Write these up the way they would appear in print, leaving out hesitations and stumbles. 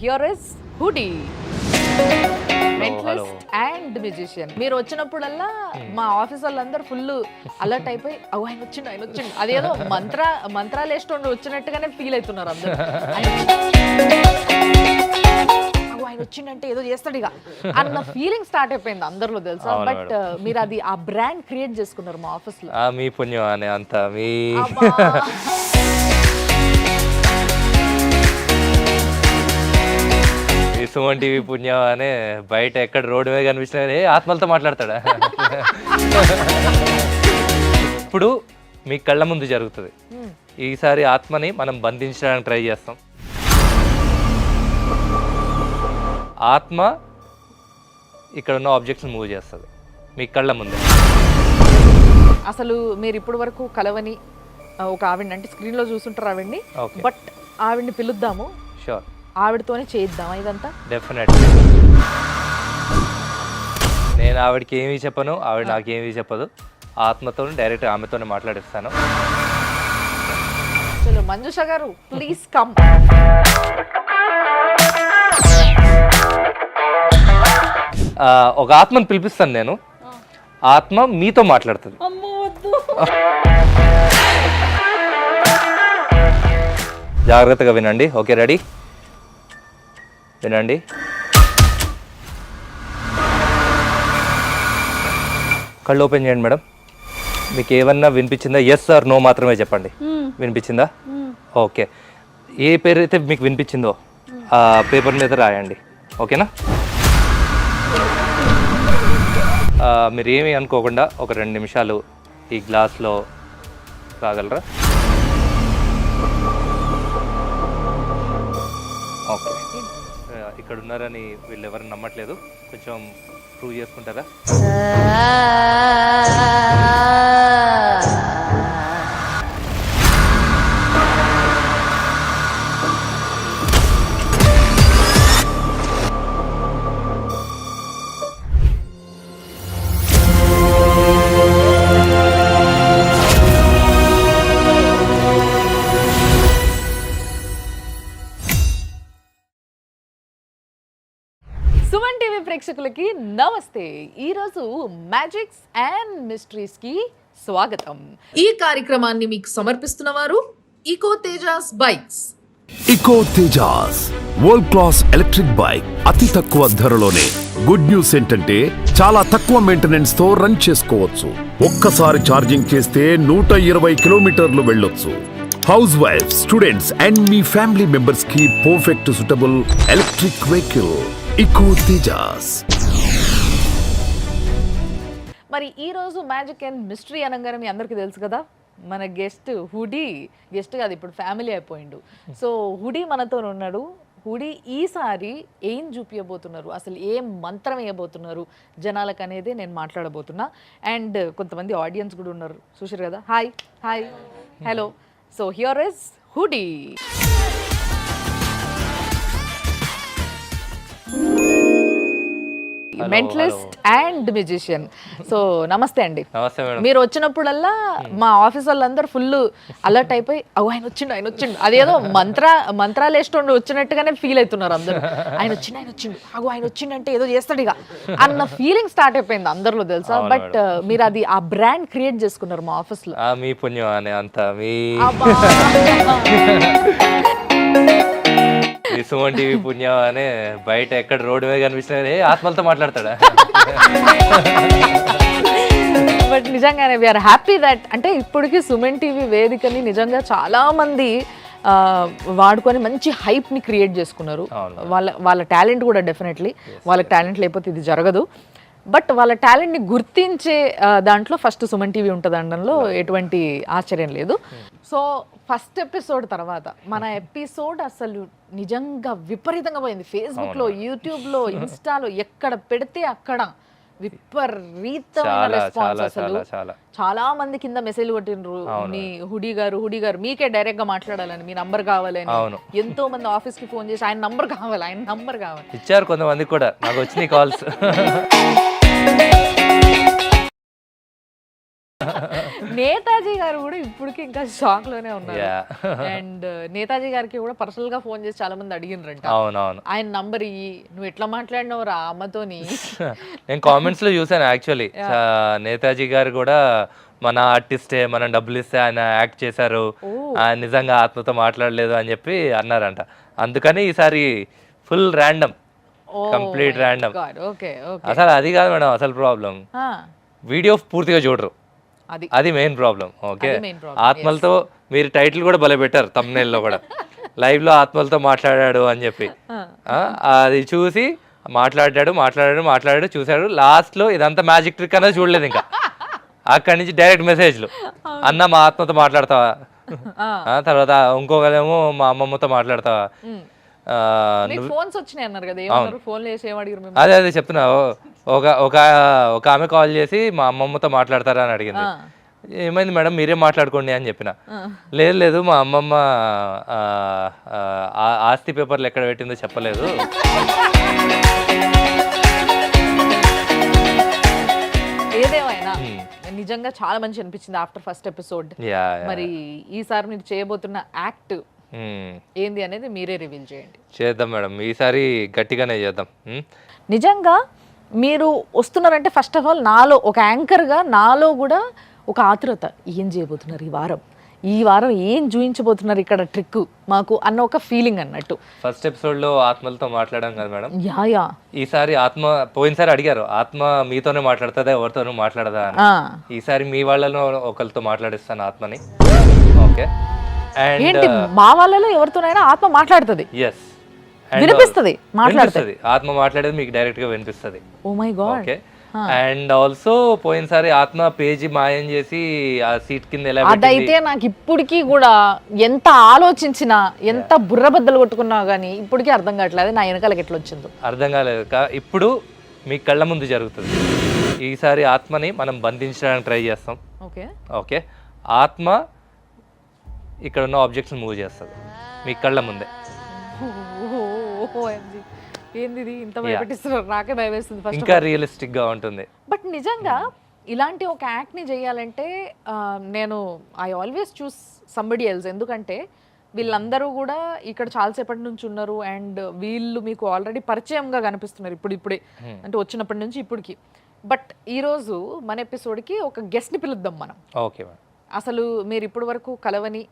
Here is hoodie mentalist and musician. మీరు వచ్చినప్పుడల్లా మా ఆఫీస్ వాళ్ళందరూ ఫుల్ అలర్ట్ అయిపోయి ఆయన వచ్చిండు అదేదో మంత్రాలు వేస్తుండే వచ్చినట్టుగానే ఫీల్ అవుతున్నారు అందరూ. ఆయన వచ్చిండంటే ఏదో చేస్తాడు ఇక అన్న ఫీలింగ్ స్టార్ట్ అయిపోయింది అందరిలో, తెలుసా. బట్ మీరు అది ఆ బ్రాండ్ క్రియేట్ చేసుకున్నారు మా ఆఫీస్ లో. మీ పుణ్యం అనే అంత మీ సుమన్ టీవీ పుణ్యం అనే బయట ఎక్కడ రోడ్డు మీద కనిపించినా ఆత్మలతో మాట్లాడతాడా. ఇప్పుడు మీ కళ్ళ ముందు జరుగుతుంది. ఈసారి ఆత్మని మనం బంధించడానికి ట్రై చేస్తాం. ఆత్మ ఇక్కడ ఉన్న ఆబ్జెక్ట్స్ మూవ్ చేస్తుంది మీ కళ్ళ ముందే. అసలు మీరు ఇప్పటి వరకు కలవని ఒక ఆవిడ అంటే స్క్రీన్ లో చూస్తుంటారు ఆవిడ్ని, బట్ ఆవిడ్ని పిలుద్దాము. షూర్, ఆవిడతోనే చేయిద్దామా ఇదంతా? డెఫినెట్లీ. నేను ఆవిడకి ఏమీ చెప్పను, ఆవిడ నాకేమీ చెప్పదు. ఆత్మతో డైరెక్ట్ ఆమెతోనే మాట్లాడిస్తాను. చలో మంజుష గారు ప్లీజ్ కమ్. ఒక ఆత్మను పిలిపిస్తాను నేను. ఆత్మ మీతో మాట్లాడుతుంది. జాగ్రత్తగా వినండి. Okay, ready? వినండి. కళ్ళు ఓపెన్ చేయండి మేడం. మీకు ఏమన్నా వినిపించిందా? ఎస్ ఆర్ నో మాత్రమే చెప్పండి. వినిపించిందా? ఓకే. ఏ పేరు అయితే మీకు వినిపించిందో ఆ పేపర్ మీద రాయండి. ఓకేనా? మీరు ఏమీ అనుకోకుండా ఒక 2 నిమిషాలు ఈ గ్లాస్లో రాగలరా? ఓకే. ఇక్కడ ఉన్నారని వీళ్ళు ఎవరు నమ్మట్లేదు, కొంచెం ప్రూవ్ చేసుకుంటారా? సుమన్ టీవీ ప్రేక్షకులకి నమస్తే. ఈరోజు మ్యాజిక్స్ అండ్ మిస్టరీస్ కి స్వాగతం. ఈ కార్యక్రమాన్ని మీకు సమర్పిస్తున్న వారు eco Tejas bikes. Eco Tejas world class electric bike అతి తక్కువ ధరలోనే. గుడ్ న్యూస్ ఏంటంటే చాలా తక్కువ మెయింటెనెన్స్ తో రన్ చేసుకోవచ్చు. ఒక్కసారి ఛార్జింగ్ చేస్తే 120 కిలోమీటర్లు వెళ్ళొచ్చు. House wife, students and me family members కి పర్ఫెక్ట్ సూటబుల్ ఎలక్ట్రిక్ వెహికల్ ఇకో తేజాస్. మరి ఈ రోజు మ్యాజిక్ అండ్ మిస్టరీ అనగానే మీ అందరికీ తెలుసు కదా, మన గెస్ట్ హుడీ. గెస్ట్ కాదు, ఇప్పుడు ఫ్యామిలీ అయిపోయిండు. సో హుడీ మనతో ఉన్నాడు. హుడీ ఈసారి ఏం చూపించబోతున్నారు, అసలు ఏం మంత్రం వేయబోతున్నారు జనాలకు అనేది నేను మాట్లాడబోతున్నా. అండ్ కొంతమంది ఆడియన్స్ కూడా ఉన్నారు, చూసారు కదా. Hi hi hello. So here is hoodie. Mentalist and musician. So నమస్తే అండి. నమస్తే మేడం. మీరు వచ్చినప్పుడల్లా మా ఆఫీస్ వాళ్ళందరూ ఫుల్ అలర్ట్ అయిపోయి ఆయన వచ్చిండు అదేదో మంత్రాలు వేస్తుండే వచ్చినట్టుగానే ఫీల్ అవుతున్నారు అందరూ. ఆయన వచ్చిండంటే ఏదో చేస్తాడు ఇక అన్న ఫీలింగ్ స్టార్ట్ అయిపోయింది అందరిలో, తెలుసా. బట్ మీరు అది ఆ బ్రాండ్ క్రియేట్ చేసుకున్నారు మా ఆఫీస్ లో. మీ పుణ్యం అనే అంత మీ సుమన్ టీవీ పుణ్యం అనే బయట ఎక్కడ రోడ్డు మీద కనిపించినా ఆత్మలతో మాట్లాడతాడా. బట్ నిజంగానే వీఆర్ హ్యాపీ దట్ అంటే ఇప్పటికీ సుమన్ టీవీ వేదికని నిజంగా చాలా మంది వాడుకొని మంచి హైప్ని క్రియేట్ చేసుకున్నారు. వాళ్ళ టాలెంట్ కూడా డెఫినెట్లీ, వాళ్ళకి టాలెంట్ లేకపోతే ఇది జరగదు. బట్ వాళ్ళ టాలెంట్ని గుర్తించే దాంట్లో ఫస్ట్ సుమన్ టీవీ ఉంటుంది అనడంలో ఎటువంటి ఆశ్చర్యం లేదు. సో ఫస్ట్ ఎపిసోడ్ తర్వాత మన ఎపిసోడ్ అసలు నిజంగా విపరీతంగా పోయింది. ఫేస్బుక్లో, యూట్యూబ్లో, ఇన్స్టాలో ఎక్కడ పెడితే అక్కడ విపరీతమైన రెస్పాన్స్. అసలు చాలా మంది కింద మెసేజ్ కొట్టిండ్రు, మీ హుడీ గారు మీకే డైరెక్ట్ గా మాట్లాడాలని, మీ నంబర్ కావాలని. ఎంతో మంది ఆఫీస్ కి ఫోన్ చేసి ఆయన నంబర్ కావాలి ఇచ్చారు. కొంతమంది కూడా నాకు వచ్చినాయి కాల్స్. నేతాజీ గారు కూడా ఇప్పటికి ఇంకా షాక్ లోనే ఉన్నారు. Yeah. అండ్ నేతాజీ గారికి కూడా పర్సనల్ గా ఫోన్ చేసి చాలా మంది అడిగినరంట, అవునవును. ఆయన నంబర్ ఇయ్యి, నువ్వు ఎట్లా మాట్లాడినావు రా అమ్మతోని. నేను కామెంట్స్ లో చూసాను యాక్చువల్లీ, నేతాజీ గారు కూడా మన ఆర్టిస్టే, మనం డబ్బులు ఇస్తే ఆయన యాక్ట్ చేశారు, ఆయన నిజంగా ఆత్మతో మాట్లాడలేదు అని చెప్పి అన్నారంట. అందుకని ఈసారి full random, complete random. Okay okay. అసలు అది కాదు మేడం అసలు ప్రాబ్లం, వీడియో పూర్తిగా చూడరు, అది మెయిన్ ప్రాబ్లం. ఓకే, ఆత్మలతో మీరు టైటిల్ కూడా భలే పెట్టారు తమ్నేల్లో కూడా, లైవ్ లో ఆత్మలతో మాట్లాడాడు అని చెప్పి. అది చూసి మాట్లాడాడు చూశాడు, లాస్ట్ లో ఇదంతా మ్యాజిక్ ట్రిక్ అనేది చూడలేదు ఇంకా. అక్కడి నుంచి డైరెక్ట్ మెసేజ్లు, అన్న మా ఆత్మతో మాట్లాడతావా, తర్వాత ఇంకొకరేమో మా అమ్మమ్మతో మాట్లాడతావా. ఫోన్స్ వచ్చినాయి అన్నారు కదా, ఏమన్నారు ఫోన్ చేసి ఏమడిగారు? అదే చెప్తున్నా, ఒక ఆమె కాల్ చేసి మా అమ్మమ్మతో మాట్లాడతారా అని అడిగింది. ఏమైంది మేడం మీరే మాట్లాడుకోండి అని చెప్పిన. లేదు మా అమ్మమ్మ ఆస్తి పేపర్లు ఎక్కడ పెట్టిందో చెప్పలేదు. ఏదేమైనా నిజంగా చాలా మంచి అనిపించింది ఆఫ్టర్ ఫస్ట్ ఎపిసోడ్. మరి ఈసారి మీరు చేయబోతున్న యాక్ట్ ఏంది అనేది మీరే రివీల్ చేయండి. చేద్దాం మేడం, ఈసారి గట్టిగానే చేద్దాం. నిజంగా మీరు వస్తున్నారంటే ఫస్ట్ ఆఫ్ ఆల్ నాలో ఒక యాంకర్గా నాలో కూడా ఒక ఆతురత, ఏం చేయబోతున్నారు ఈ వారం ఏం చూపించబోతున్నారు ఇక్కడ ట్రిక్ మాకు అన్న ఒక ఫీలింగ్ అన్నట్టు. ఫస్ట్ ఎపిసోడ్ లో ఆత్మలతో మాట్లాడాం కదా మేడం, యా ఈసారి ఆత్మ, పోయినసారి అడిగారు ఆత్మ మీతోనే మాట్లాడుతుందా ఎవరితోనూ మాట్లాడదా అని. ఈసారి మీ వాళ్ళలో ఒకరితో మాట్లాడిస్తాను ఆత్మని. ఓకే, ఏంటి మా వాళ్ళలో ఎవరితోనైనా ఆత్మ మాట్లాడుతుంది? ఎస్, వినిపిస్తుంది, మాట్లాడుతుంది, ఆత్మ మాట్లాడేది మీకు డైరెక్ట్ గా వినిపిస్తుంది. Oh my god. Okay, and also పోయినసారి ఆత్మ పేజీ మాయం చేసి ఆ సీట్ కింద ఎలా అదైతే నాకు ఇప్పటికీ కూడా ఎంత ఆలోచించినా ఎంత బుర్రబద్దలు కొట్టుకున్నా గానీ ఇప్పటికీ అర్థం కావట్లేదు నా వెనకాలకి ఎట్లా వచ్చిందో అర్థం కాలేదు. ఇప్పుడు మీ కళ్ళ ముందు జరుగుతుంది. ఈసారి ఆత్మని మనం బంధించడానికి ట్రై చేస్తాం. ఓకే ఓకే, ఆత్మ ఇక్కడ ఉన్న ఆబ్జెక్ట్స్ మూవ్ చేస్తుంది మీ కళ్ళ ముందే. ఏంది ఇంత భయపెట్టిస్తున్నారు, నాకే భయం వేస్తుంది. ఇంకా రియలిస్టిక్ గా ఉంటుంది. బట్ నిజంగా ఇలాంటి ఒక యాక్ట్ ని చేయాలంటే నేను I always choose somebody else. ఎందుకంటే వీళ్ళందరూ కూడా ఇక్కడ చాలాసేపటి నుంచి ఉన్నారు అండ్ వీళ్ళు మీకు ఆల్రెడీ పరిచయంగా కనిపిస్తున్నారు ఇప్పుడే, అంటే వచ్చినప్పటి నుంచి ఇప్పటికి. బట్ ఈరోజు మన ఎపిసోడ్కి ఒక గెస్ట్ని పిలుద్దాం మనం. ఓకే, అసలు మీరు ఇప్పటి వరకు కలవని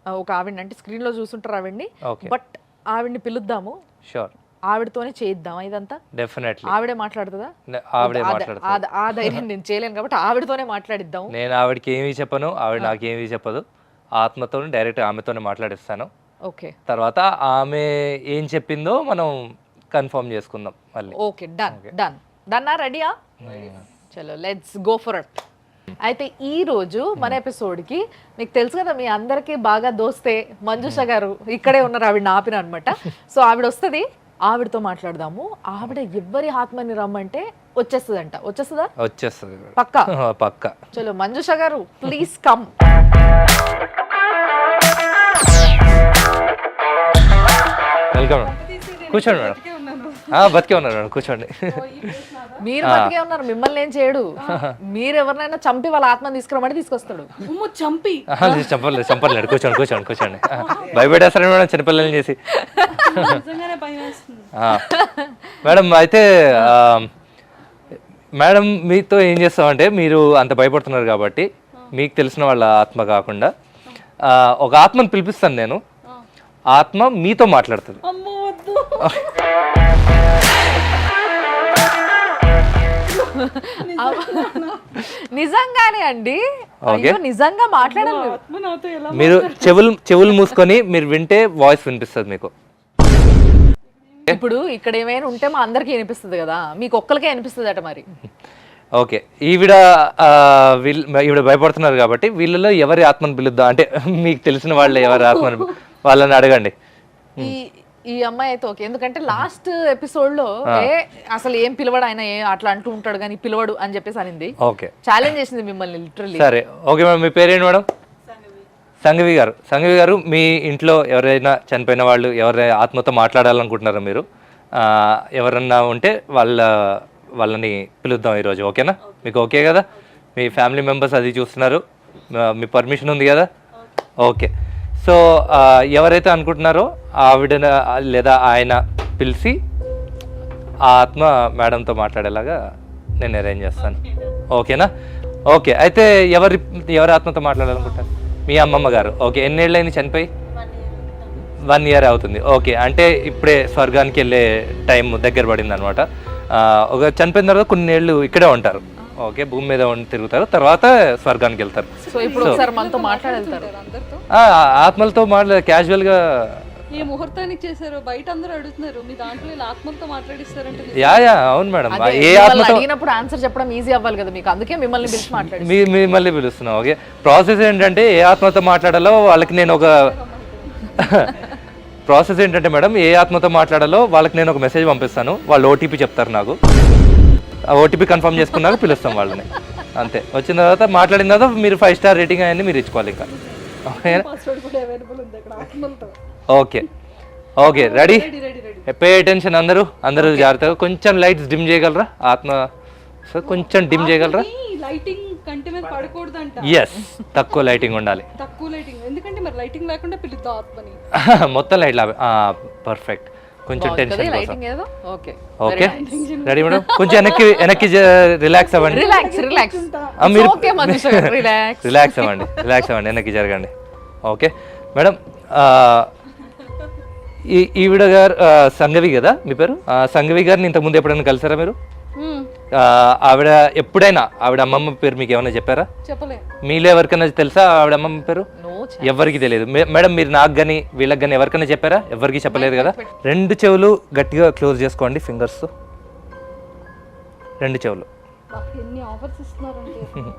ఒక ఆవిడని, అంటే స్క్రీన్లో చూసుంటారు ఆవిడ్ని, బట్ ఆవిడ్ని పిలుద్దాము. షూర్, ఆవిడతోనే చేయిద్దాం ఇదంతా. డెఫినెట్లీ ఆవిడే మాట్లాడుతుందా? ఆవిడే మాట్లాడుతుంది. ఆ ధైర్యం నేను చేయలేను కాబట్టి ఆవిడతోనే మాట్లాడిద్దాం. నేను ఆవిడకి ఏమీ చెప్పను, ఆవిడ నాకు ఏమీ చెప్పదు. ఆత్మతో డైరెక్ట్ ఆమెతోనే మాట్లాడిస్తాను. ఓకే, తర్వాత ఆమె ఏం చెప్పిందో మనం కన్ఫర్మ్ చేసుకుందాం మళ్ళీ. ఓకే, డన్ రెడీయా? చలో లెట్స్ గో ఫర్ ఇట్. అయితే ఈ రోజు మన ఎపిసోడ్కి మీకు తెలుసు కదా, మీ అందరికీ బాగా దోస్తే మంజుష గారు ఇక్కడే ఉన్నారు, ఆవిడ ఆపిన అనమాట. సో ఆవిడ వస్తుంది, ఆవిడతో మాట్లాడదాము. ఆవిడ ఎవ్వరి ఆత్మని రమ్మంటే వచ్చేస్తుందంట. వచ్చేస్తుంది పక్కా. చలో మంజుష గారు ప్లీజ్ కమ్. వెల్కమ్, కూర్చోండి మేడం. బతికే ఉన్నారు మేడం, కూర్చోండి. మీరు బతికే ఉన్నారు, మిమ్మల్ని ఏం చేయడు. మీరు ఎవరినైనా చంపి వాళ్ళ ఆత్మని తీసుకురమ్మంటే తీసుకొస్తాడు. చంపలేదు, కూర్చోండి. భయపెట్టేస్తారా మేడం చిన్నపిల్లల్ని చేసి? మేడం అయితే మేడం మీతో ఏం చేస్తామంటే, మీరు అంత భయపడుతున్నారు కాబట్టి మీకు తెలిసిన వాళ్ళ ఆత్మ కాకుండా ఒక ఆత్మను పిలిపిస్తాను నేను. ఆత్మ మీతో మాట్లాడుతుంది. నిజంగానే అండి, నిజంగా మాట్లాడాలి. మీరు చెవులు మూసుకొని మీరు వింటే వాయిస్ వినిపిస్తుంది మీకు. ఇప్పుడు ఇక్కడ ఏమైనా ఉంటే మా అందరికి వినిపిస్తుంది కదా, మీకు ఒక్కరికే వినిపిస్తుంది అట మరి. ఓకే, ఈవిడ భయపడుతున్నారు కాబట్టి వీళ్ళలో ఎవరి ఆత్మను పిలుద్దాం అంటే, మీకు తెలిసిన వాళ్ళు ఎవరి ఆత్మను వాళ్ళని అడగండి. ఈ అమ్మాయి అయితే ఓకే, ఎందుకంటే లాస్ట్ ఎపిసోడ్ లో అసలు ఏం పిలవడు ఆయన, అట్లా అంటూ ఉంటాడు కానీ పిలవడు అని చెప్పేసి అనింది. ఓకే, ఛాలెంజ్ చేసింది మిమ్మల్ని లిటరల్లీ. సరే ఓకే మేడం, మీ పేరేంటి మేడం? సంఘవి గారు, మీ ఇంట్లో ఎవరైనా చనిపోయిన వాళ్ళు ఎవరైనా ఆత్మతో మాట్లాడాలనుకుంటున్నారా మీరు? ఎవరన్నా ఉంటే వాళ్ళని పిలుద్దాం ఈరోజు. ఓకేనా? మీకు ఓకే కదా? మీ ఫ్యామిలీ మెంబర్స్ అది చూస్తున్నారు, మీ పర్మిషన్ ఉంది కదా? ఓకే. సో ఎవరైతే అనుకుంటున్నారో ఆవిడ లేదా ఆయన పిలిచి ఆ ఆత్మ మేడంతో మాట్లాడేలాగా నేను అరేంజ్ చేస్తాను. ఓకేనా? ఓకే. అయితే ఎవరి ఆత్మతో మాట్లాడాలనుకుంటారు? మీ అమ్మమ్మ గారు. ఓకే. ఎన్నేళ్ళైంది చనిపోయి? 1 year అవుతుంది. ఓకే. అంటే ఇప్పుడే స్వర్గానికి వెళ్ళే టైం దగ్గర పడింది అనమాట. ఒక చనిపోయిన తర్వాత కొన్ని ఏళ్ళు ఇక్కడే ఉంటారు. ఓకే. భూమి మీద తిరుగుతారు, తర్వాత స్వర్గానికి వెళ్తారు. సో ఇప్పుడు ఒకసారి మనతో మాట్లాడతారు. ఆత్మలతో క్యాజువల్గా ఈ ముహూర్తానికి చేశారు, బయట అందరూ అడుగుతున్నారు మీ దాంట్లో ఇలా ఆత్మలతో మాట్లాడిస్తారంటే. యా అవును మేడం. ఏ ఆత్మతో అడిగినప్పుడు ఆన్సర్ చెప్పడం ఈజీ అవ్వాలి కదా మీకు, అందుకే మిమ్మల్ని పిలిచి మాట్లాడి మిమ్మల్ని పిలుస్తున్నాం. ఓకే. ప్రాసెస్ ఏంటంటే ఏ ఆత్మతో మాట్లాడాలో వాళ్ళకి నేను ఒక ప్రాసెస్ ఏంటంటే మేడం, ఏ ఆత్మతో మాట్లాడాలో వాళ్ళకి నేను ఒక మెసేజ్ పంపిస్తాను. వాళ్ళు ఓటీపీ చెప్తారు నాకు. ఆ ఓటీపీ కన్ఫర్మ్ చేసుకున్నాక పిలుస్తాం వాళ్ళని. అంతే. వచ్చిన తర్వాత మాట్లాడిన తర్వాత మీరు 5 star రేటింగ్ అవన్నీ మీరు ఇచ్చుకోవాలి ఇంకా. ఓకేనా? Okay. Okay. Ready? Pay attention అందరూ జాగ్రత్తగా. కొంచెం లైట్స్ డిమ్ చేయగలరా? ఆత్మ సార్ కొంచెం డిమ్ చేయగలరా? లైటింగ్ కంటి మీద పడకూడదంట. ఎస్, తక్కువ లైటింగ్ ఉండాలి. తక్కువ లైటింగ్ ఎందుకంటే మరి లైటింగ్ లేకుండా పిలుద్దాం ఆత్మని. మొత్తం లైట్ పర్ఫెక్ట్. కొంచెం టెన్షన్ కోసం. లైటింగ్ ఏదో. ఓకే. ఓకే. Ready madam? కొంచెం వెనక్కి రిలాక్స్ అవ్వండి. రిలాక్స్. మీరు ఓకే మనీష్ గారు, రిలాక్స్. రిలాక్స్ అవ్వండి, వెనక్కి జరగండి. Okay madam. ఈవిడ గారు సంగవి కదా మీ పేరు? సంగవి గారిని ఇంతకుముందు ఎప్పుడైనా కలిసారా మీరు? ఆవిడ ఎప్పుడైనా ఆవిడ అమ్మమ్మ పేరు మీకు ఏమైనా చెప్పారా? చెప్పలే. మీలో ఎవరికైనా తెలుసా ఆవిడ అమ్మమ్మ పేరు? ఎవరికి తెలియదు. మేడం మీరు నాకు కానీ వీళ్ళకి కానీ ఎవరికైనా చెప్పారా? ఎవరికి చెప్పలేదు కదా. 2 చెవులు గట్టిగా క్లోజ్ చేసుకోండి ఫింగర్స్. 2 చెవులు. ఎన్ని ఆఫర్స్ ఇస్తున్నారంటే.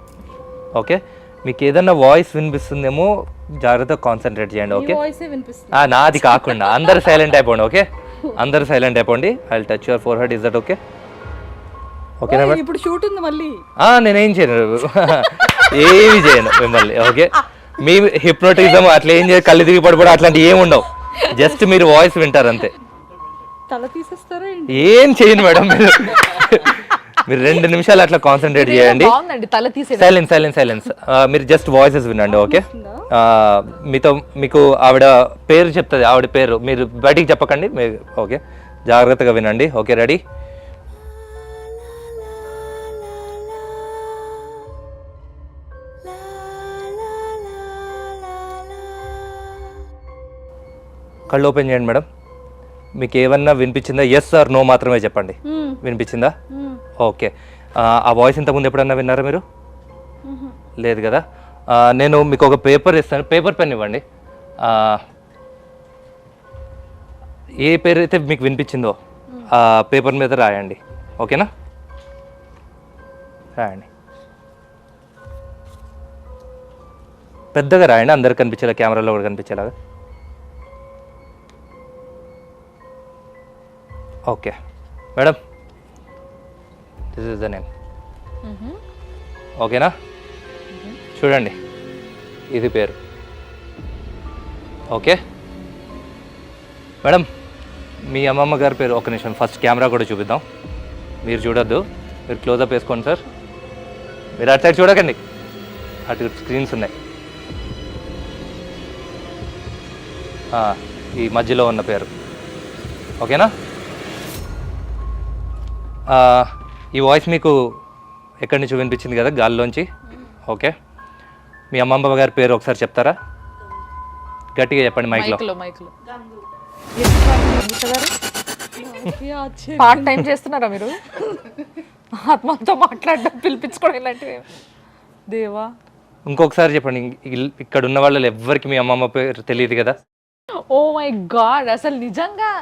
ఓకే. మీకు ఏదన్నా వాయిస్ వినిపిస్తుందేమో జాగ్రత్తగా కాన్సన్ట్రేట్ చేయండి. ఓకే. వాయిసే వినిపిస్తుంది. నాది కాకుండా అందరు సైలెంట్ అయిపోండి. ఓకే. అందరు సైలెంట్ అయిపోండి. I will touch your four head. Is that okay? ఓకేనా మేడం? ఇప్పుడు షూట్ ఉంది మళ్ళీ. నేనేం చేయను, ఏమి చేయను మిమ్మల్ని. ఓకే. మీ హిప్నోటిజం అట్లా ఏం చేయదు, కళ్ళు తిరిగి పడిపోవడం అట్లాంటివి ఏమి ఉండవు. జస్ట్ మీరు వాయిస్ వింటారు అంతే. తల తీసేస్తారా? ఏం చేయను మేడం. మీరు 2 నిమిషాలు అట్లా కాన్సన్ట్రేట్ చేయండి. సైలెన్స్. మీరు జస్ట్ వాయిసెస్ వినండి. ఓకే. మీకు ఆవిడ పేరు చెప్తుంది. ఆవిడ పేరు మీరు బయటికి చెప్పకండి. ఓకే. జాగ్రత్తగా వినండి. ఓకే. రెడీ? కళ్ళు ఓపెన్ చేయండి మేడం. మీకు ఏమన్నా వినిపించిందా? ఎస్ ఆర్ నో మాత్రమే చెప్పండి. వినిపించిందా? ఓకే. ఆ వాయిస్ ఇంతకుముందు ఎప్పుడన్నా విన్నారా మీరు? లేదు కదా. నేను మీకు ఒక పేపర్ ఇస్తాను. పేపర్ పెన్ ఇవ్వండి. ఏ పేరు అయితే మీకు వినిపించిందో ఆ పేపర్ మీద రాయండి. ఓకేనా? రాయండి. పెద్దగా రాయండి, అందరికి కనిపించేలా, కెమెరాలో కూడా కనిపించేలాగా. Okay madam, this is the name. ఓకేనా? చూడండి, ఇది పేరు. ఓకే మేడం, మీ అమ్మమ్మ గారి పేరు. ఒక నిమిషం, ఫస్ట్ కెమెరా కూడా చూపిద్దాం. మీరు చూడొద్దు, మీరు క్లోజప్ వేసుకోండి సార్. మీరు అటు సైడ్ చూడకండి, అటు స్క్రీన్స్ ఉన్నాయి. ఈ మధ్యలో ఉన్న పేరు. ఓకేనా? ఈ వాయిస్ మీకు ఎక్కడి నుంచి వినిపించింది కదా, గాల్లోంచి. ఓకే, మీ అమ్మమ్మ గారి పేరు ఒకసారి చెప్తారా? గట్టిగా చెప్పండి మైక్లో. పార్ట్ టైం చేస్తున్నారా మీరు? ఆత్మతో మాట్లాడడం, పిలిపించుకోవడం ఇలాంటివి. దేవా, ఇంకొకసారి చెప్పండి. ఇక్కడ ఉన్న వాళ్ళు ఎవ్వరికి మీ అమ్మమ్మ పేరు తెలియదు కదా? ఓ మై గాడ్, అసలు నిజంగా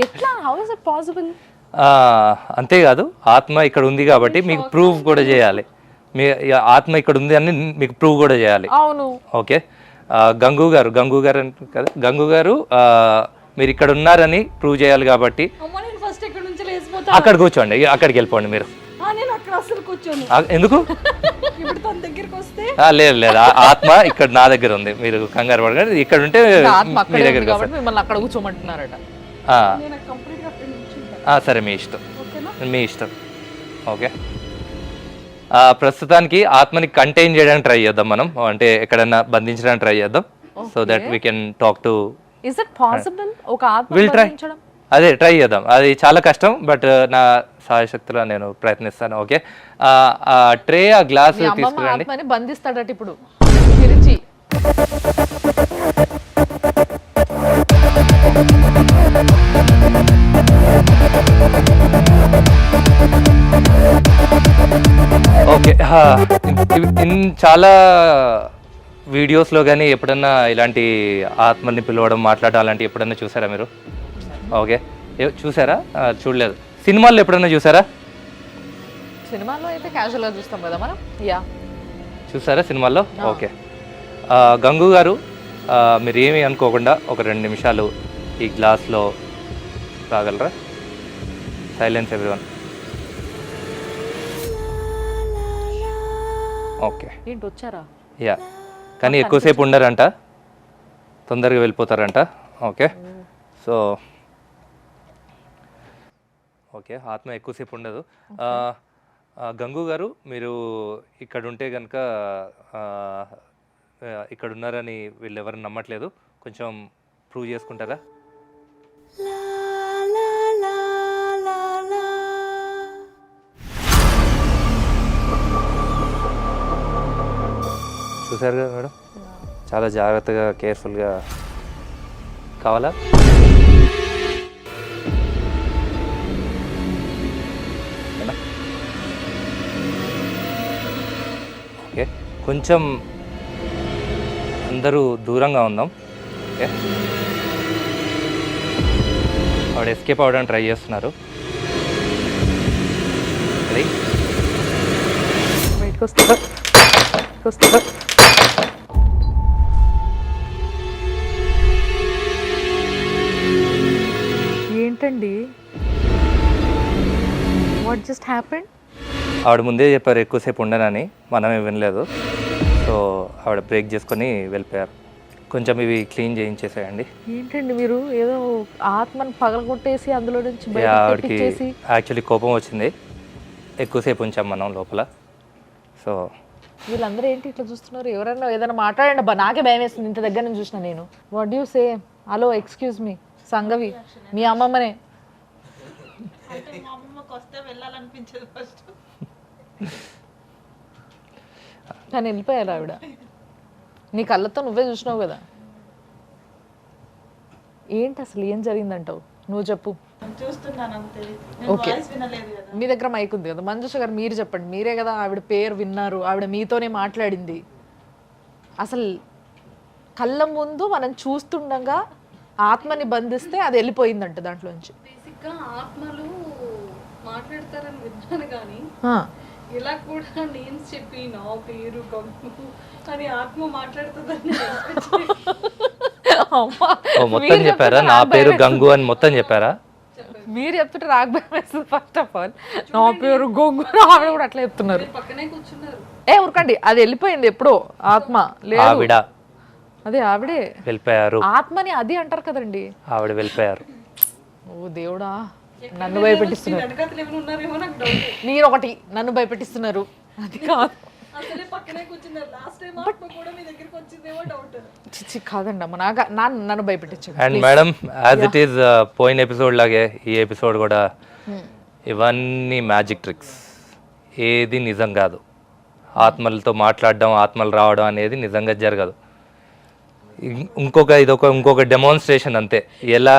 ఎట్లా? How is it possible? అంతేకాదు, ఆత్మ ఇక్కడ ఉంది కాబట్టి మీకు ప్రూవ్ కూడా చేయాలి. మీ ఆత్మ ఇక్కడ ఉంది అని మీకు ప్రూవ్ కూడా చేయాలి. అవును. ఓకే, గంగు గారు కదా, గంగు గారు మీరు ఇక్కడ ఉన్నారని ప్రూవ్ చేయాలి కాబట్టి అక్కడ కూర్చోండి, అక్కడికి వెళ్ళిపోండి మీరు. ఎందుకు? లేదు, ఆత్మ ఇక్కడ నా దగ్గర ఉంది, మీరు కంగారు పడకండి. ఇక్కడ ఉంటే మీ దగ్గర అక్కడ కూర్చోమంటున్నారట. సరే, మీ ఇష్టం. ఓకే, ప్రస్తుతానికి ఆత్మని కంటైన్ చేయడానికి ట్రై చేద్దాం మనం, అంటే ఎక్కడన్నా బంధించడానికి ట్రై చేద్దాం. So that we can talk to. Is it possible ఒక ఆత్మ విల్ ట్రై, బంధించడం? అదే ట్రై చేద్దాం. అది చాలా కష్టం, బట్ నా సాయశక్తిలో నేను ప్రయత్నిస్తాను. ఓకే, ఆ ట్రే, ఆ గ్లాస్ మీ అమ్మమ్మ తీసుకురండి. ఆత్మని బంధిస్తాడట ఇప్పుడు పిలిచి. ఓకే, చాలా వీడియోస్లో కానీ ఎప్పుడన్నా ఇలాంటి ఆత్మని పిలవడం, మాట్లాడడం అలాంటివి ఎప్పుడన్నా చూసారా మీరు? ఓకే, చూసారా? చూడలేదు. సినిమాల్లో ఎప్పుడన్నా చూసారా? సినిమాలో అయితే క్యాజువల్గా చూస్తాం కదా మనం. యా, చూసారా సినిమాల్లో? ఓకే, గంగు గారు మీరు ఏమీ అనుకోకుండా ఒక 2 నిమిషాలు ఈ గ్లాస్లో రాగలరా? Silence everyone. ఓకే, ఏంటి వచ్చారా? యా, కానీ ఎక్కువసేపు ఉండరంట, తొందరగా వెళ్ళిపోతారంట. ఓకే, సో ఓకే, ఆత్మ ఎక్కువసేపు ఉండదు. గంగు గారు, మీరు ఇక్కడ ఉంటే కనుక ఇక్కడ ఉన్నారని వీళ్ళు ఎవరు నమ్మట్లేదు, కొంచెం ప్రూవ్ చేసుకుంటారా? చూసారు కదా మేడం, చాలా జాగ్రత్తగా కేర్ఫుల్గా కావాలా? ఓకే, కొంచెం అందరూ దూరంగా ఉందాం. ఓకే, ఆవిడ ఎస్కేప్ అవ్వడానికి ట్రై చేస్తున్నారు. బయటకు వస్తారా? వస్తారా? ఏంటండి, వాట్ జస్ట్ హ్యాపెండ్? ఆవిడ ముందే చెప్పారు ఎక్కువసేపు ఉండనని, మనమే వినలేదు. సో ఆవిడ బ్రేక్ చేసుకొని వెళ్ళిపోయారు. కొంచెం ఇవి క్లీన్ చేయించేసేయండి. ఏంటండి మీరు ఏదో ఆత్మను పగలగొట్టేసి అందులో నుంచి ఆవిడకి బయటకి యాక్చువల్లీ కోపం వచ్చింది, ఎక్కువసేపు ఉంచాం మనం లోపల. సో వీళ్ళందరూ ఏంటి ఇట్లా చూస్తున్నారు? ఎవరైనా ఏదైనా మాట్లాడండి అబ్బా, నాకే భయం వేస్తుంది ఇంత దగ్గర నుంచి చూసిన నేను. What you say? Hello, excuse me, Sangavi, మీ అమ్మమ్మనే. కానీ వెళ్ళిపోయారు ఆవిడ. నీ కళ్ళతో నువ్వే చూసినావు కదా. ఏంటి అసలు ఏం జరిగిందంటావు? నువ్వు చెప్పు. ఓకే, మీ దగ్గర మైక్ ఉంది కదా. మంజుష గారు మీరు చెప్పండి, మీరే కదా ఆవిడ పేరు విన్నారు, ఆవిడ మీతోనే మాట్లాడింది. అసలు కళ్ళ ముందు మనం చూస్తుండగా ఆత్మని బంధిస్తే అది వెళ్ళిపోయిందంట దాంట్లోంచి. బేసిక్గా ఆత్మలు మాట్లాడతారని విన్నాను కానీ ఇలా కూడా నేమ్స్ చెప్పి నా పేరు గంగు అని ఆత్మ మాట్లాడుతుందని మొత్తం చెప్పారా? నా పేరు గంగు అని మొత్తం చెప్పారా? మీరు చెప్తుంటే నాకు భయం వేస్తుంది. ఫస్ట్ ఆఫ్ ఆల్ నా పేరు గొంగు, ఆవిడ కూడా అట్లా చెప్తున్నారు. పక్కనే కూర్చున్నారు. ఉరకండి, అది వెళ్ళిపోయింది ఎప్పుడో. ఆత్మ లేదు, ఆవిడ అదే ఆవిడే వెళ్ళిపోయారు. ఆత్మని అది అంటారు కదండి. ఆవిడ వెళ్ళిపోయారు. ఓ దేవుడా, నన్ను భయపెట్టిస్తున్నారు. మీరు ఒకటి నన్ను భయపెట్టిస్తున్నారు, అది కాదు. చిచ్చి కాదండి అమ్మ, నన్ను భయపెట్టించండి. And madam, as it is పోయిన ఎపిసోడ్ లాగే ఈ ఎపిసోడ్ కూడా ఇవన్నీ మ్యాజిక్ ట్రిక్స్, ఏది నిజం కాదు. ఆత్మలతో మాట్లాడడం, ఆత్మలు రావడం అనేది నిజంగా జరగదు. ఇంకొక డెమాన్స్ట్రేషన్ అంతే. ఎలా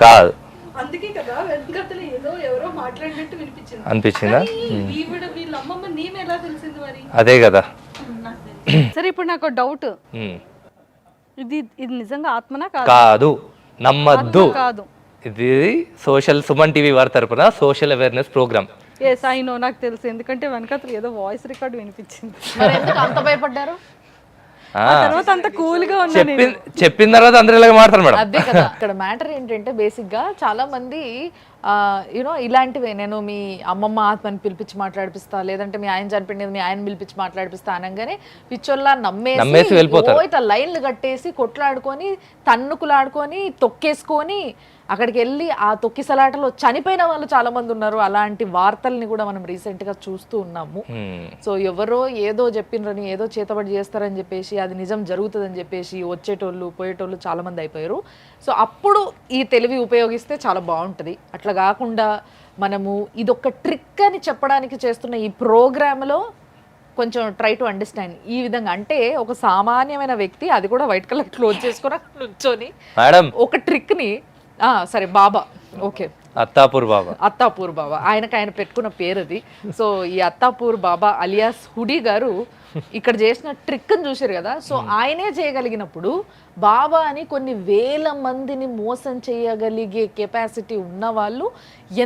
కాదు, అందుకే కదా వెనకతలు ఏదో ఎవరో మాట్లాడినట్టు వినిపించింది. అనిపించిందా? వీళ్ళ అమ్మమ్మ నేమ్ ఎలా తెలిసింది మరి? అదే కదా. సరే, ఇప్పుడు నాకు డౌట్, ఇది నిజంగా ఆత్మనా కాదు? నమ్మద్దు. కాదు, ఇది సుమన్ టీవీ వారి తరపున social awareness programme. Yes I know, నాకు తెలుసు. ఎందుకంటే వెనకతలు ఏదో వాయిస్ రికార్డ్ వినిపించింది. మరి ఎందుకు అంత భయపడ్డారు? తర్వాత అంత కూల్ గా చెప్పిన తర్వాత అందరూ ఇలాగ మాట్లాడతారు మేడం. అదే కదా ఇక్కడ మ్యాటర్ ఏంటంటే, బేసిక్ గా చాలా మంది యూనో ఇలాంటివే నేను మీ అమ్మమ్మ ఆత్మని పిలిపించి మాట్లాడిపిస్తా, లేదంటే మీ ఆయన చనిపోయినది మీ ఆయన పిలిపించి మాట్లాడిపిస్తా అనగానే పిచ్చోల్లా నమ్మేసి వెళ్ళిపోతారు. ఇట్లా లైన్లు కట్టేసి కొట్లాడుకొని తన్నుకులాడుకొని తొక్కేసుకొని అక్కడికి వెళ్ళి ఆ తొక్కిసలాటలో చనిపోయిన వాళ్ళు చాలా మంది ఉన్నారు. అలాంటి వార్తల్ని కూడా మనం రీసెంట్ గా చూస్తూ ఉన్నాము. సో ఎవరో ఏదో చెప్పినరని, ఏదో చేతబడి చేస్తారని చెప్పేసి, అది నిజం జరుగుతుందని చెప్పేసి వచ్చేటోళ్ళు పోయేటోళ్ళు చాలా మంది అయిపోయారు. సో అప్పుడు ఈ తెలివి ఉపయోగిస్తే చాలా బాగుంటుంది. అట్లా కాకుండా మనము ఇదొక ట్రిక్ అని చెప్పడానికి చేస్తున్న ఈ ప్రోగ్రామ్లో కొంచెం ట్రై టు అండర్స్టాండ్ ఈ విధంగా. అంటే ఒక సామాన్యమైన వ్యక్తి, అది కూడా వైట్ కలర్ క్లోజ్ చేసుకొని అక్కడ నుంచొని ఒక ట్రిక్ ని సరే బాబా, ఓకే అత్తాపూర్ బాబా ఆయన పెట్టుకున్న పేరు అది. సో ఈ అత్తాపూర్ బాబా అలియాస్ హుడీ గారు ఇక్కడ చేసిన ట్రిక్ ని చూసారు కదా. సో ఆయనే చేయగలిగినప్పుడు బాబా అని కొన్ని వేల మందిని మోసం చేయగలిగే కెపాసిటీ ఉన్న వాళ్ళు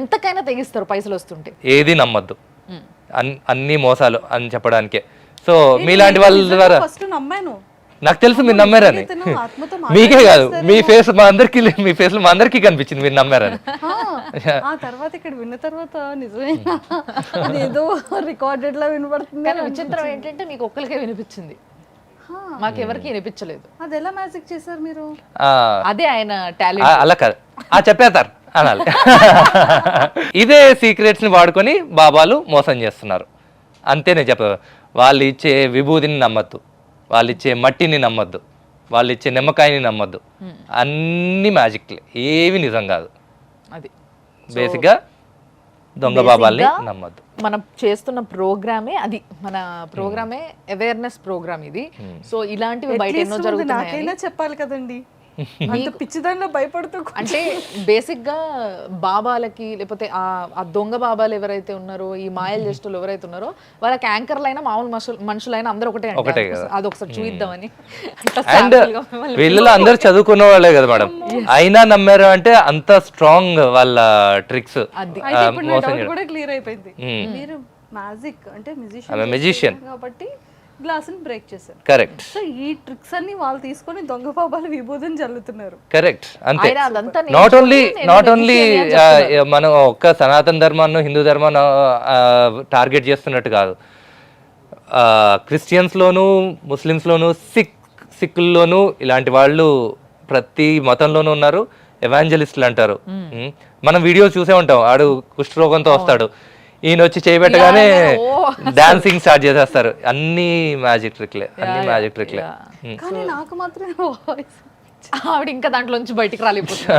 ఎంతకైనా తెగిస్తారు పైసలు వస్తుంటే. ఏది నమ్మద్దు, అన్ని మోసాలు అని చెప్పడానికే. సో మీలాంటి వాళ్ళ ద్వారా ఫస్ట్ నమ్మాను. నాకు తెలుసు మీరు నమ్మారని. మీకే కాదు, మీ ఫేస్ మా అందరికి, మీ ఫేస్ లో మా అందరికి కనిపించింది మీరు నమ్మారని. ఆ తర్వాత ఇక్కడ విన్న తర్వాత నిజమేనా ఏదో రికార్డెడ్ లా వినబడుతుంది. కానీ విచిత్రం ఏంటంటే మీకు ఒక్కరికే వినిపించింది, మాకెవరికి వినిపించలేదు. అది ఎలా మ్యాజిక్ చేశారు మీరు? అదే ఆయన టాలెంట్. అలా కాదు, చెప్పేస్తారు అనాలి. ఇదే సీక్రెట్స్ ని వాడుకొని బాబాలు మోసం చేస్తున్నారు అంతేనే చెప్ప. వాళ్ళు ఇచ్చే విభూతిని నమ్మద్దు, వాళ్ళు ఇచ్చే మట్టిని నమ్మద్దు, వాళ్ళు ఇచ్చే నిమ్మకాయని నమ్మద్దు. అన్ని మ్యాజిక్లే, ఏవి నిజం కాదు. అది బేసిక్గా దొంగ బాబాల్ని నమ్మద్దు. మనం చేస్తున్న ప్రోగ్రామే అది, మన ప్రోగ్రామే అవేర్నెస్ ప్రోగ్రామ్ ఇది. సో ఇలాంటివి బయట ఎన్నో జరుగుతున్నాయి. నాకైనా చెప్పాలి కదండి, అంత పిచ్చిదానిలో భయపడుతూ. అంటే బేసిక్ గా బాబాలకి, లేకపోతే ఆ దొంగ బాబాలు ఎవరైతే ఉన్నారో, ఈ మాయలు చేసేటోళ్ళు ఎవరైతే ఉన్నారో, వాళ్ళకి యాంకర్లైనా మామూలు మనుషులైనా అందరూ ఒకటే. అదొకసారి చూద్దామని. అండ్ వీళ్ళలో అందరు చదువుకున్న వాళ్ళే కదా మేడం, అయినా నమ్మారు అంటే అంత స్ట్రాంగ్ వాళ్ళ ట్రిక్స్. కూడా క్లియర్ అయిపోయింది. మీరు మ్యాజిక్ అంటే మ్యూజిషియన్ కాబట్టి గ్లాస్ ని బ్రేక్ చేశారు. కరెక్ట్. సో ఈ ట్రిక్స్ అన్ని వాళ్ళు తీసుకొని దొంగ బాబాలు విభూతిని చల్లుతున్నారు. కరెక్ట్, అంతే. నాట్ ఓన్లీ మనం ఒక్క సనాతన ధర్మాన్ని, హిందూ ధర్మాన్ని టార్గెట్ చేస్తున్నట్టు కాదు. క్రిస్టియన్స్ లోను, ముస్లిమ్స్ లోను, సిక్కుల్లోనూ ఇలాంటి వాళ్ళు ప్రతి మతంలోనూ ఉన్నారు. ఎవాంజలిస్టులు అంటారు. మనం వీడియో చూసే ఉంటాం, ఆడు కుష్ఠరోగంతో వస్తాడు, ఈయన వచ్చి చేయబెట్టగానే డాన్సింగ్ స్టార్ట్ చేసేస్తారు. అన్ని మ్యాజిక్ ట్రిక్లే. కానీ నాకు మాత్రం ఆవిడ ఇంకా దాంట్లోంచి బయటికి రాలేకపోతుంది.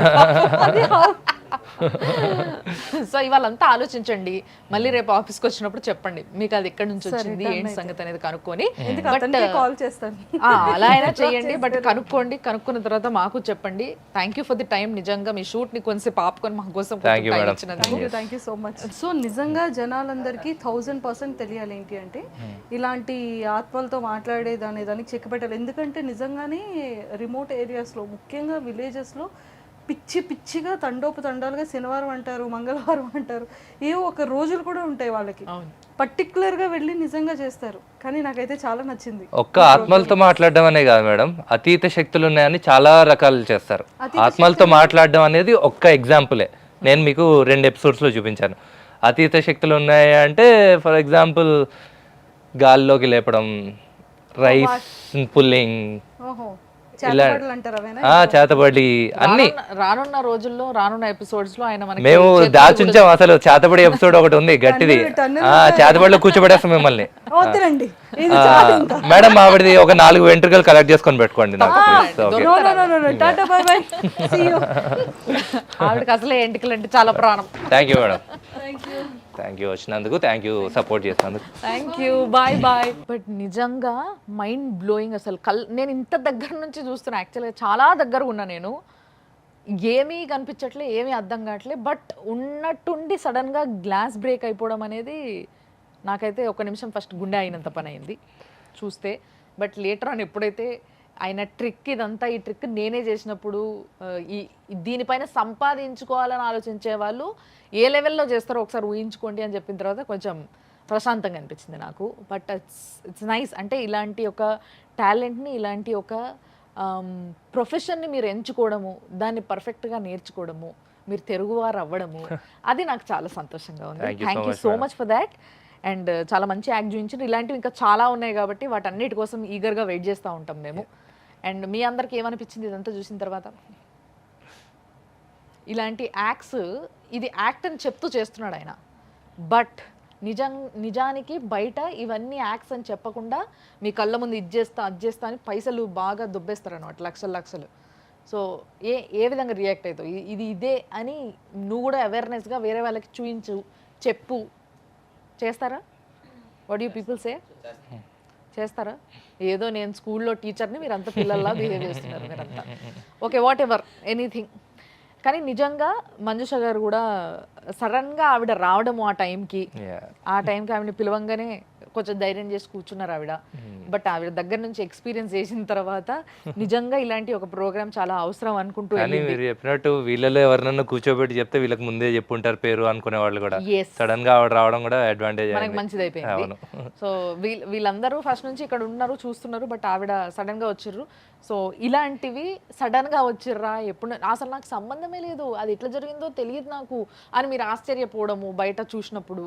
సో ఇవాళంతా ఆలోచించండి, మళ్ళీ రేపు ఆఫీస్కి వచ్చినప్పుడు చెప్పండి మీకు అది ఎక్కడి నుంచి వచ్చింది, ఏంటి సంగతి అనేది కనుక్కొని. కాల్ చేస్తాను, అలా అయినా చేయండి. బట్ కనుక్కున్న తర్వాత మాకు చెప్పండి. Thank you for the time. నిజంగా మీ షూట్ ని కొంచెం ఆపుకొని మా కోసం thank you so much. So నిజంగా జనాలందరికీ 1000% తెలియాలి ఏంటి అంటే, ఇలాంటి ఆత్మలతో మాట్లాడేది అనే దానికి చెక్ పెట్టాలి. ఎందుకంటే నిజంగానే రిమోట్ ఏరియాస్లో, ముఖ్యంగా విలేజెస్లో పిచ్చిగా తండోపతండాలుగా శనివారం అంటారు, మంగళవారం అంటారు, ఏవో ఒక రోజులు కూడా ఉంటాయి వాళ్ళకి. పర్టికులర్ గా వెళ్ళి నిజంగా చేస్తారు. కానీ నాకైతే చాలా నచ్చింది. ఒక్క ఆత్మలతో మాట్లాడడం అనే కాదు మేడం, అతీత శక్తులు ఉన్నాయని చాలా రకాలు చేస్తారు. ఆత్మలతో మాట్లాడడం అనేది ఒక్క ఎగ్జాంపులే. నేను మీకు 2 ఎపిసోడ్స్లో చూపించాను. అతీత శక్తులు ఉన్నాయి అంటే, ఫర్ ఎగ్జాంపుల్ గాల్లోకి లేపడం, రైస్ పుల్లింగ్, చేతబడి అన్ని. రానున్న రోజుల్లో, రానున్న ఎపిసోడ్స్ లో ఆయన మేము దాచుంచాం. అసలు చేతబడి ఎపిసోడ్ ఒకటి ఉంది గట్టిది, చేతబడిలో కూర్చోబెట్టేస్తాం మిమ్మల్ని. మేడం ఆవిడది ఒక 4 వెంట్రుకలు కలెక్ట్ చేసుకొని పెట్టుకోండి నాకు. ఆవిడకి అసలే ఎంటికలు అంటే చాలా ప్రాణం. Thank you madam, thank you వచ్చినందుకు, థ్యాంక్ యూ సపోర్ట్ చేసినందుకు. Thank you, bye bye. But నిజంగా మైండ్ బ్లోయింగ్. అసలు నేను ఇంత దగ్గర నుంచి చూస్తున్నా, యాక్చువల్గా చాలా దగ్గర ఉన్నా నేను. ఏమీ కనిపించట్లే, ఏమీ అర్థం కావట్లే. బట్ ఉన్నట్టుండి సడన్గా గ్లాస్ బ్రేక్ అయిపోవడం అనేది నాకైతే ఒక నిమిషం ఫస్ట్ గుండె అయినంత పని అయింది చూస్తే. బట్ లేటర్ అని ఎప్పుడైతే ఆయన ట్రిక్ ఇదంతా, ఈ ట్రిక్ నేనే చేసినప్పుడు, ఈ దీనిపైన సంపాదించుకోవాలని ఆలోచించే వాళ్ళు ఏ లెవెల్లో చేస్తారో ఒకసారి ఊహించుకోండి అని చెప్పిన తర్వాత కొంచెం ప్రశాంతంగా అనిపించింది నాకు. But it's nice. అంటే ఇలాంటి ఒక టాలెంట్ని, ఇలాంటి ఒక ప్రొఫెషన్ని మీరు ఎంచుకోవడము, దాన్ని పర్ఫెక్ట్గా నేర్చుకోవడము, మీరు తెలుగువారు అవ్వడము అది నాకు చాలా సంతోషంగా ఉంది. Thank you so thank you much, so madam. Much for that. And చాలా మంచి యాక్ట్ చూపించారు. ఇలాంటివి ఇంకా చాలా ఉన్నాయి కాబట్టి వాటన్నిటి కోసం ఈగర్గా వెయిట్ చేస్తూ ఉంటాం మేము. అండ్ మీ అందరికి ఏమనిపించింది ఇదంతా చూసిన తర్వాత? ఇలాంటి యాక్ట్స్, ఇది యాక్ట్ అని చెప్తూ చేస్తున్నాడు ఆయన, బట్ నిజానికి బయట ఇవన్నీ యాక్ట్స్ అని చెప్పకుండా మీ కళ్ళ ముందు ఇది చేస్తా అది చేస్తా అని పైసలు బాగా దుబ్బేస్తారు అనమాట, లక్షలు. సో ఏ విధంగా రియాక్ట్ అవుతావు? ఇది ఇదే అని నువ్వు కూడా అవేర్నెస్గా వేరే వాళ్ళకి చూయించు, చెప్పు. చేస్తారా? What you people say? చేస్తారా? ఏదో నేను స్కూల్లో టీచర్ని, మీరంతా పిల్లల్లా బిహేవ్ చేస్తున్నారు మీరంతా. Okay, what ever, anything. కానీ నిజంగా మంజుష గారు కూడా సడన్గా ఆవిడ రావడము ఆ టైంకి ఆవిడని పిలవంగానే కొంచెం ధైర్యం చేసి కూర్చున్నారు ఆవిడ. బట్ ఆవిడ దగ్గర నుంచి ఎక్స్పీరియన్స్ చేసిన తర్వాత నిజంగా ఇలాంటి ఒక ప్రోగ్రామ్ చాలా అవసరం అనుకుంటూ కానీ మీరు చెప్పినట్టు వీళ్ళలో ఎవరినన్నా కూర్చోబెట్టి చెప్తే వీళ్ళకి ముందే చెప్పుంటారు పేరు అనుకునే వాళ్ళు కూడా. సడన్ గా ఆవిడ రావడం కూడా అడ్వాంటేజ్, మనకి మంచిది అయిపోయింది. సో వీళ్ళందరూ ఫస్ట్ నుంచి ఇక్కడ ఉన్నారు, చూస్తున్నారు, బట్ ఆవిడ సడన్ గా వచ్చిర్రు. సో ఇలాంటివి సడన్ గా వచ్చిర్రా, ఎప్పుడు అసలు నాకు సంబంధమే లేదు, అది ఎట్లా జరిగిందో తెలియదు నాకు అని మీరు ఆశ్చర్యపోవడము బయట చూసినప్పుడు,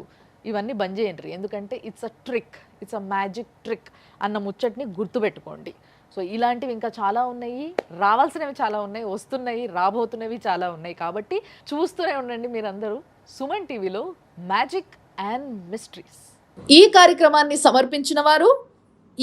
ఇవన్నీ బంద్ చేయండి. ఎందుకంటే it's a trick, it's a magic trick అన్న ముచ్చట్ని గుర్తుపెట్టుకోండి. సో ఇలాంటివి ఇంకా చాలా ఉన్నాయి, రావాల్సినవి చాలా ఉన్నాయి, వస్తున్నాయి, రాబోతున్నవి చాలా ఉన్నాయి. కాబట్టి చూస్తూనే ఉండండి మీరందరూ సుమన్ టీవీలో మ్యాజిక్ అండ్ మిస్టరీస్. ఈ కార్యక్రమాన్ని సమర్పించిన వారు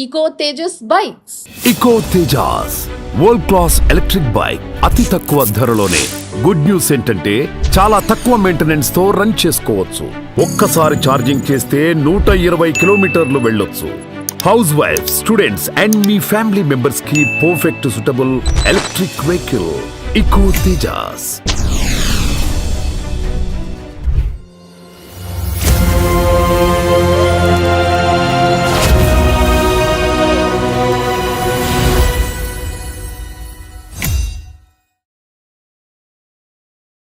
eco Tejas bikes. Eco Tejas world class electric bike అతి తక్కువ ధరలోనే. గుడ్ న్యూస్ ఏంటంటే చాలా తక్కువ మెయింటెనెన్స్ తో రన్ చేసుకోవచ్చు. ఒక్కసారి ఛార్జింగ్ చేస్తే 120 కిలోమీటర్లు వెళ్ళొచ్చు. House wife, students and me family members కి పర్ఫెక్ట్ సూటబుల్ ఎలక్ట్రిక్ వెహికల్ ఇకో తేజాస్.